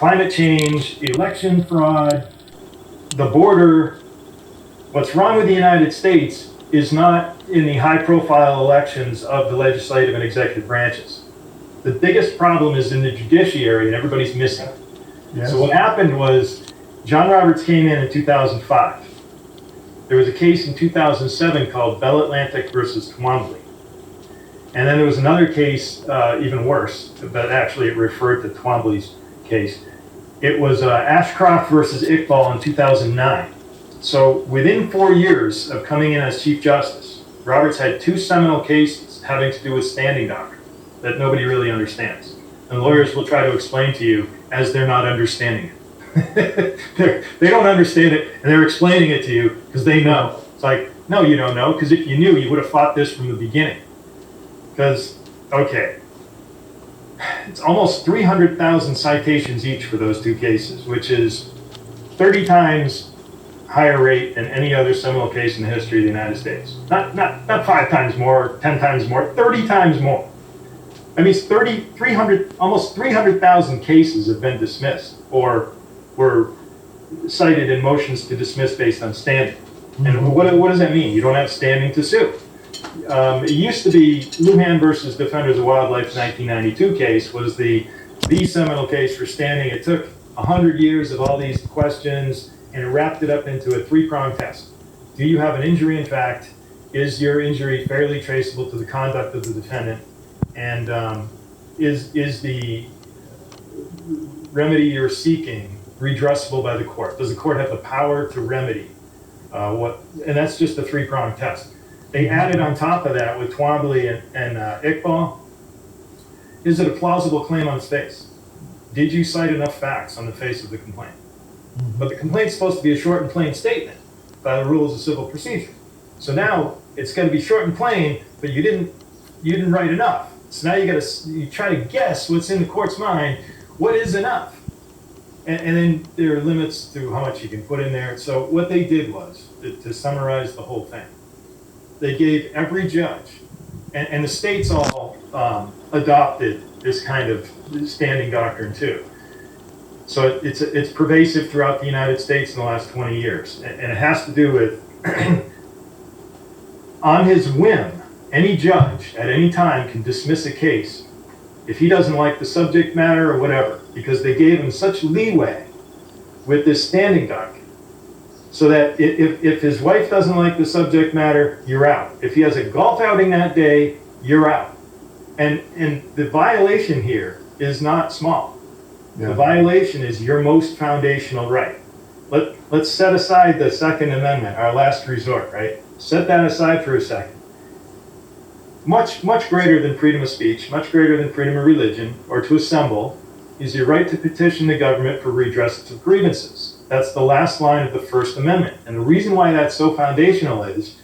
climate change, election fraud, the border. What's wrong with the United States is not in the high-profile elections of the legislative and executive branches. The biggest problem is in the judiciary, and everybody's missing it. Yes. So what happened was John Roberts came in 2005. There was a case in 2007 called Bell Atlantic versus Twombly. And then there was another case, even worse, that actually referred to Twombly's case. It was Ashcroft versus Iqbal in 2009. So within 4 years of coming in as Chief Justice, Roberts had 2 seminal cases having to do with standing doctrine that nobody really understands. And lawyers will try to explain to you as they're not understanding it. They don't understand it, and they're explaining it to you because they know. It's like, no, you don't know, because if you knew, you would have fought this from the beginning. Because, okay, it's almost 300,000 citations each for those 2 cases, which is 30 times higher rate than any other seminal case in the history of the United States. Not 5 times more, 10 times more, 30 times more. I mean, 300, almost 300,000 cases have been dismissed or were cited in motions to dismiss based on standing. And what does that mean? You don't have standing to sue. It used to be Lujan versus Defenders of Wildlife 1992 case was the seminal case for standing. It took 100 years of all these questions and wrapped it up into a 3-pronged test. Do you have an injury in fact? Is your injury fairly traceable to the conduct of the defendant? And is the remedy you're seeking redressable by the court? Does the court have the power to remedy what? And that's just a 3-pronged test. They added on top of that with Twombly and Iqbal, is it a plausible claim on its face? Did you cite enough facts on the face of the complaint? But the complaint's supposed to be a short and plain statement by the rules of civil procedure. So now it's got to be short and plain, but you didn't write enough. So now you try to guess what's in the court's mind. What is enough? And then there are limits to how much you can put in there. So what they did was, to summarize the whole thing, they gave every judge, and the states all adopted this kind of standing doctrine too. So it's pervasive throughout the United States in the last 20 years. And it has to do with, on his whim, any judge at any time can dismiss a case if he doesn't like the subject matter or whatever, because they gave him such leeway with this standing doctrine. So that if his wife doesn't like the subject matter, you're out. If he has a golf outing that day, you're out. And the violation here is not small. Yeah. The violation is your most foundational right. Let's set aside the Second Amendment, our last resort, right? Set that aside for a second. Much greater than freedom of speech, much greater than freedom of religion, or to assemble, is your right to petition the government for redress of grievances. That's the last line of the First Amendment. And the reason why that's so foundational is,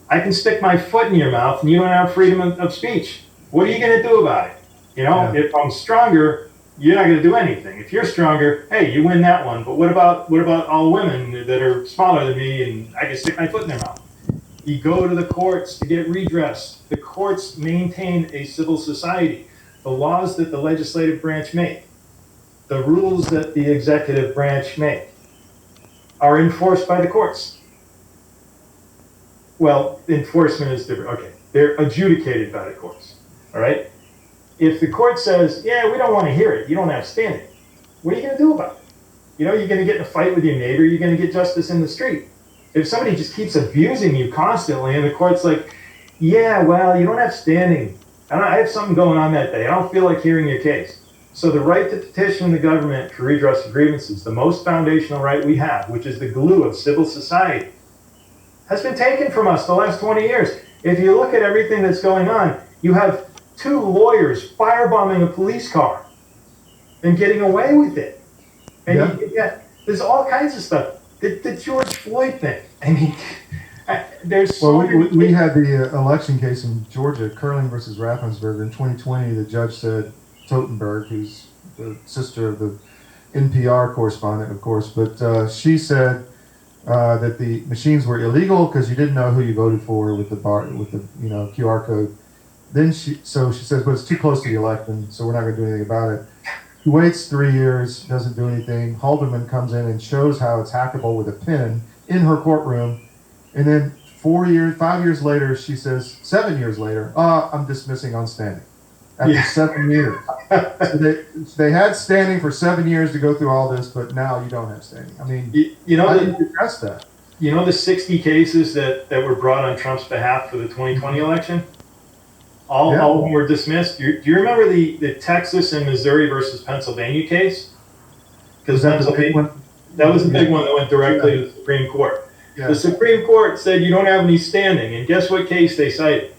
I can stick my foot in your mouth and you don't have freedom of speech. What are you going to do about it? You know, if I'm stronger, you're not going to do anything. If you're stronger, hey, you win that one. But what about all women that are smaller than me and I can stick my foot in their mouth? You go to the courts to get redress. The courts maintain a civil society. The laws that the legislative branch make, the rules that the executive branch make, are enforced by the courts. Well, enforcement is different. Okay, they're adjudicated by the courts. All right? If the court says, yeah, we don't want to hear it, you don't have standing, what are you going to do about it? You know, you're going to get in a fight with your neighbor, you're going to get justice in the street. If somebody just keeps abusing you constantly and the court's like, yeah, well, you don't have standing. I have something going on that day. I don't feel like hearing your case. So the right to petition the government for redress of grievances, the most foundational right we have, which is the glue of civil society, has been taken from us the last 20 years. If you look at everything that's going on, you have 2 lawyers firebombing a police car and getting away with it. And there's all kinds of stuff. The George Floyd thing. I mean, there's so many. We had the election case in Georgia, Curling versus Raffensperger. In 2020, the judge said, Totenberg, who's the sister of the NPR correspondent, of course, but she said that the machines were illegal because you didn't know who you voted for with the QR code. Then she says, but it's too close to the election, so we're not going to do anything about it. He waits 3 years, doesn't do anything. Haldeman comes in and shows how it's hackable with a pen in her courtroom. And then 5 years later, she says, 7 years later, I'm dismissing on standing. After 7 years. So they had standing for 7 years to go through all this, but now you don't have standing. I mean, how do you address that? You know the 60 cases that were brought on Trump's behalf for the 2020 election? All of them were dismissed. Do you remember the Texas and Missouri versus Pennsylvania case? Because that was a big one that went directly to the Supreme Court. Yeah. The Supreme Court said you don't have any standing, and guess what case they cited?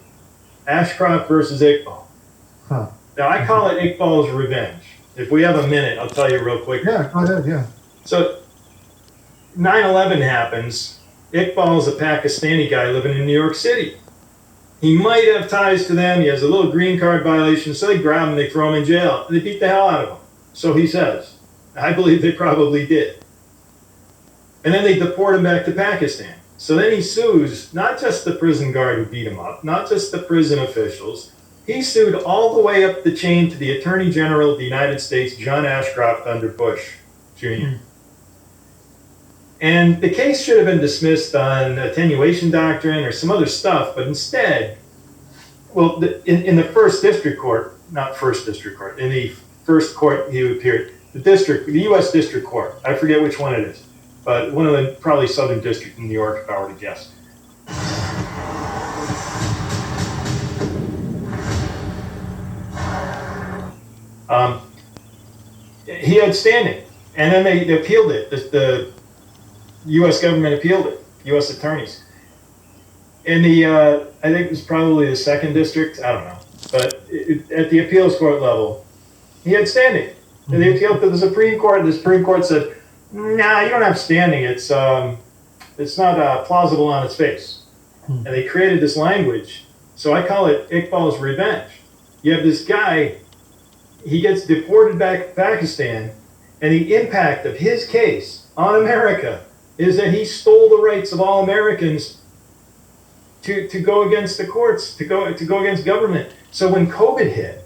Ashcroft versus Iqbal. Huh. Now I call it Iqbal's revenge. If we have a minute, I'll tell you real quick. Yeah, go ahead. Yeah. So 9/11 happens. Iqbal's a Pakistani guy living in New York City. He might have ties to them. He has a little green card violation, so they grab him, they throw him in jail, and they beat the hell out of him. So he says. I believe they probably did. And then they deport him back to Pakistan. So then he sues not just the prison guard who beat him up, not just the prison officials. He sued all the way up the chain to the Attorney General of the United States, John Ashcroft, under Bush Jr. And the case should have been dismissed on attenuation doctrine or some other stuff, but instead, well, in the first district court, not first district court, in the first court he appeared, the U.S. District Court, I forget which one it is, but one of the probably Southern District in New York, if I were to guess. He had standing, and then they appealed it. The U.S. government appealed it, U.S. attorneys. In I think it was probably the second district, I don't know. But at the appeals court level, he had standing. And they appealed to the Supreme Court, and the Supreme Court said, nah, you don't have standing. It's not plausible on its face. And they created this language. So I call it Iqbal's revenge. You have this guy, he gets deported back to Pakistan, and the impact of his case on America is that he stole the rights of all Americans to go against the courts, to go against government. So when COVID hit,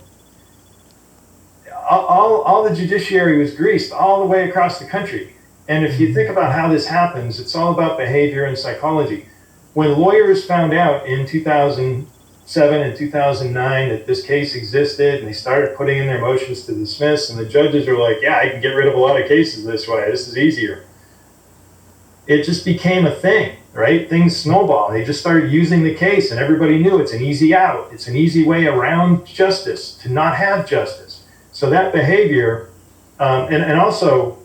all the judiciary was greased all the way across the country. And if you think about how this happens, it's all about behavior and psychology. When lawyers found out in 2007 and 2009 that this case existed, and they started putting in their motions to dismiss, and the judges were like, yeah, I can get rid of a lot of cases this way. This is easier. It just became a thing, right? Things snowballed. They just started using the case, and everybody knew it's an easy out. It's an easy way around justice, to not have justice. So that behavior, and also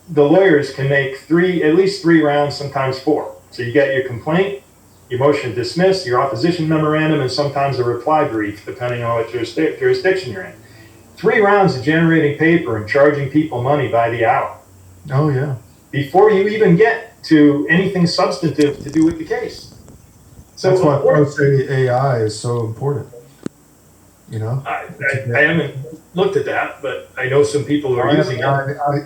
the lawyers can make at least three rounds, sometimes four. So you get your complaint, your motion to dismiss, your opposition memorandum, and sometimes a reply brief, depending on what jurisdiction you're in. 3 rounds of generating paper and charging people money by the hour. Oh, yeah. Before you even get to anything substantive to do with the case. So that's why pro se AI is so important. You know, I haven't looked at that, but I know some people who are using it.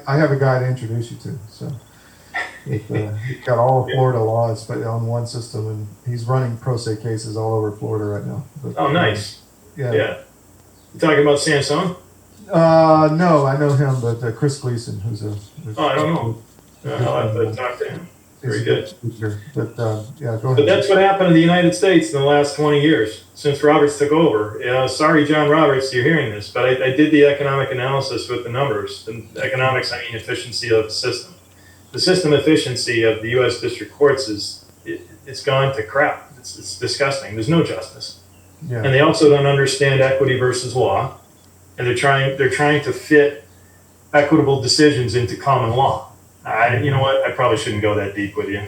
I have a guy to introduce you to. So he's got all of Florida laws on one system, and he's running pro se cases all over Florida right now. But, oh, nice. Yeah. You talking about Sansone? No, I know him, but Chris Gleason, who's I don't know. I'll have to talk to him. Very good. But yeah, go ahead. But that's what happened in the United States in the last 20 years since Roberts took over. Sorry, John Roberts, you're hearing this, but I did the economic analysis with the numbers. And economics, I mean efficiency of the system. The system efficiency of the U.S. district courts it's gone to crap. It's disgusting. There's no justice. Yeah. And they also don't understand equity versus law, and they're trying to fit equitable decisions into common law. You know what? I probably shouldn't go that deep with you.